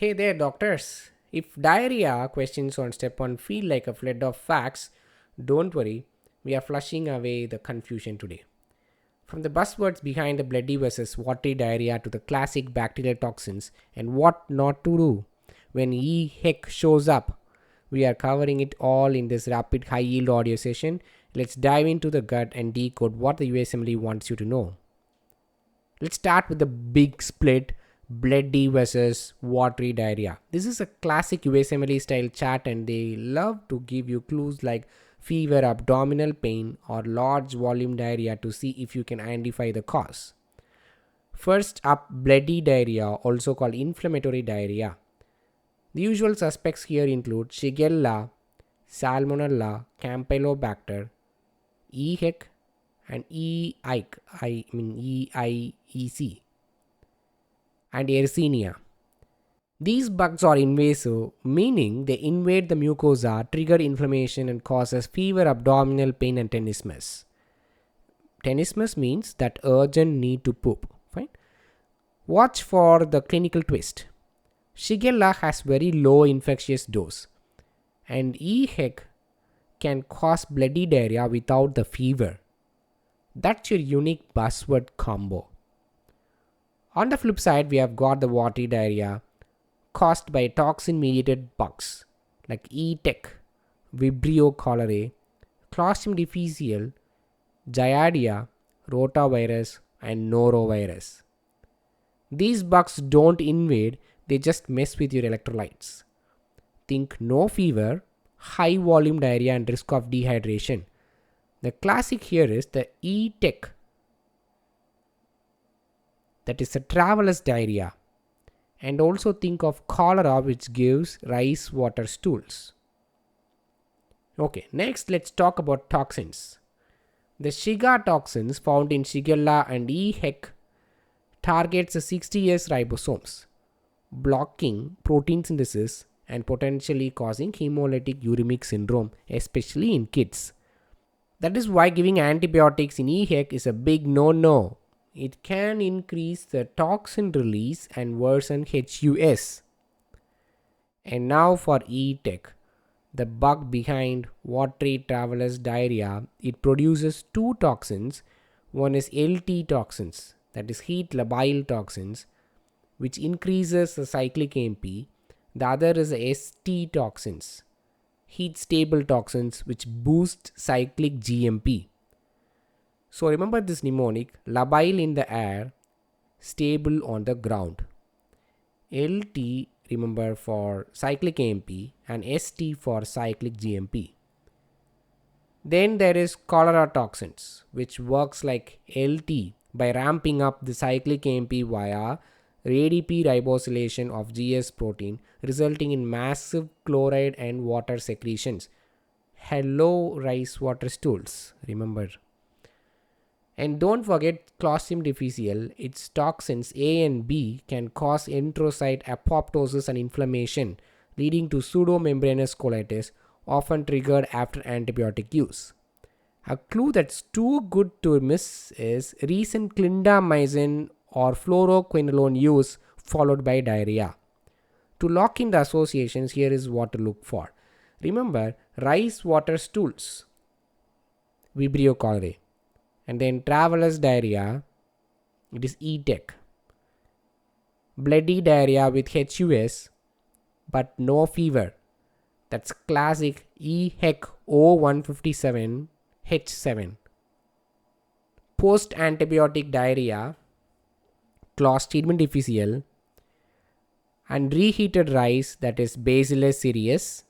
Hey there, doctors. If diarrhea questions on step 1 feel like a flood of facts, don't worry, we are flushing away the confusion today. From the buzzwords behind the bloody versus watery diarrhea to the classic bacterial toxins and what not to do when E heck shows up, we are covering it all in this rapid high yield audio session. Let's dive into the gut and decode what the USMLE wants you to know. Let's start with the big split, bloody versus watery diarrhea. This is a classic USMLE style chat and they love to give you clues like fever, abdominal pain or large volume diarrhea to see if you can identify the cause. First up, bloody diarrhea, also called inflammatory diarrhea. The usual suspects here include Shigella, Salmonella, Campylobacter, E. heck, and EIEC, and Yersinia. These bugs are invasive, meaning they invade the mucosa, trigger inflammation, and causes fever, abdominal pain, and tenesmus. Tenesmus means that urgent need to poop. Fine. Watch for the clinical twist. Shigella has very low infectious dose, and E. heck can cause bloody diarrhea without the fever. That's your unique buzzword combo. On the flip side, we have got the watery diarrhea caused by toxin-mediated bugs like E. tech, Vibrio cholerae, Clostridium difficile, Giardia, rotavirus, and norovirus. These bugs don't invade, they just mess with your electrolytes. Think no fever, high volume diarrhea, and risk of dehydration. The classic here is the E. tech, that is a traveler's diarrhea, and also think of cholera, which gives rice water stools. Okay, next let's talk about toxins. The Shiga toxins found in Shigella and E. heck targets the 60S ribosomes, blocking protein synthesis and potentially causing hemolytic uremic syndrome, especially in kids. That is why giving antibiotics in E. heck is a big no-no. It can increase the toxin release and worsen HUS. And now for E. tech, the bug behind watery traveler's diarrhea. It produces two toxins. One is LT toxins, that is heat labile toxins, which increases the cyclic AMP. The other is the ST toxins, heat stable toxins, which boost cyclic GMP. So remember this mnemonic: labile in the air, stable on the ground. LT, remember, for cyclic AMP, and ST for cyclic GMP. Then there is cholera toxins, which works like LT by ramping up the cyclic AMP via ADP ribosylation of GS protein, resulting in massive chloride and water secretions. Hello rice water stools, remember. And don't forget Clostridium difficile. Its toxins A and B can cause enterocyte apoptosis and inflammation, leading to pseudomembranous colitis, often triggered after antibiotic use. A clue that's too good to miss is recent clindamycin or fluoroquinolone use followed by diarrhea. To lock in the associations, here is what to look for. Remember, rice water stools, Vibrio cholerae, and then traveler's diarrhea, it is E. tech. Bloody diarrhea with HUS but no fever, that's classic E. heck O157 H7. Post antibiotic diarrhea, Clostridium difficile, and reheated rice, that is Bacillus cereus.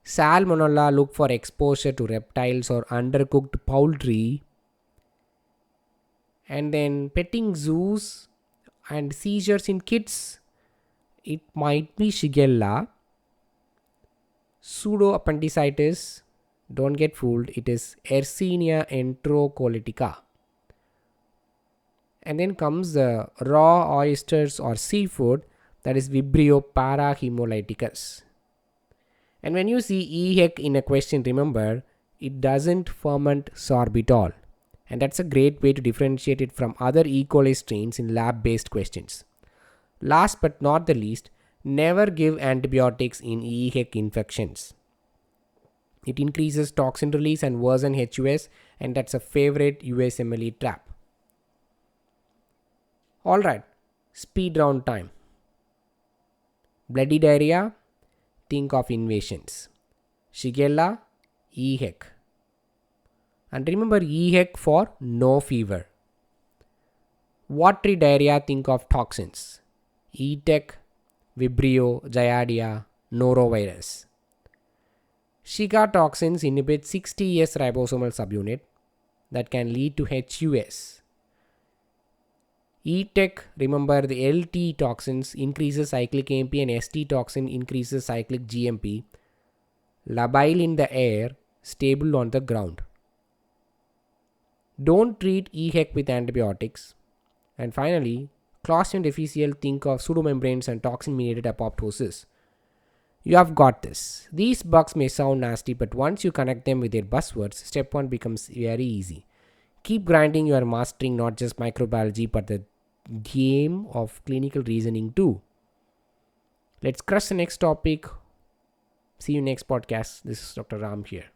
Salmonella, look for exposure to reptiles or undercooked poultry. And then petting zoos and seizures in kids, it might be Shigella. Pseudoappendicitis, don't get fooled, it is Yersinia enterocolitica. And then comes the raw oysters or seafood, that is Vibrio parahemolyticus. And when you see E. heck in a question, remember, it doesn't ferment sorbitol. And that's a great way to differentiate it from other E. coli strains in lab-based questions. Last but not the least, never give antibiotics in EHEC infections. It increases toxin release and worsen HUS, and that's a favorite USMLE trap. Alright, speed round time. Bloody diarrhea, think of invasions. Shigella, EHEC. And remember EHEC for no fever. Watery diarrhea, think of toxins. ETEC, Vibrio, Giardia, norovirus. Shiga toxins inhibit 60S ribosomal subunit that can lead to HUS. ETEC, remember the LT toxins increases cyclic AMP and ST toxin increases cyclic GMP. Labile in the air, stable on the ground. Don't treat EHEC with antibiotics. And finally, Clostridium difficile, think of pseudomembranes and toxin-mediated apoptosis. You have got this. These bugs may sound nasty, but once you connect them with their buzzwords, step 1 becomes very easy. Keep grinding, you are mastering not just microbiology, but the game of clinical reasoning too. Let's crush the next topic. See you next podcast. This is Dr. Ram here.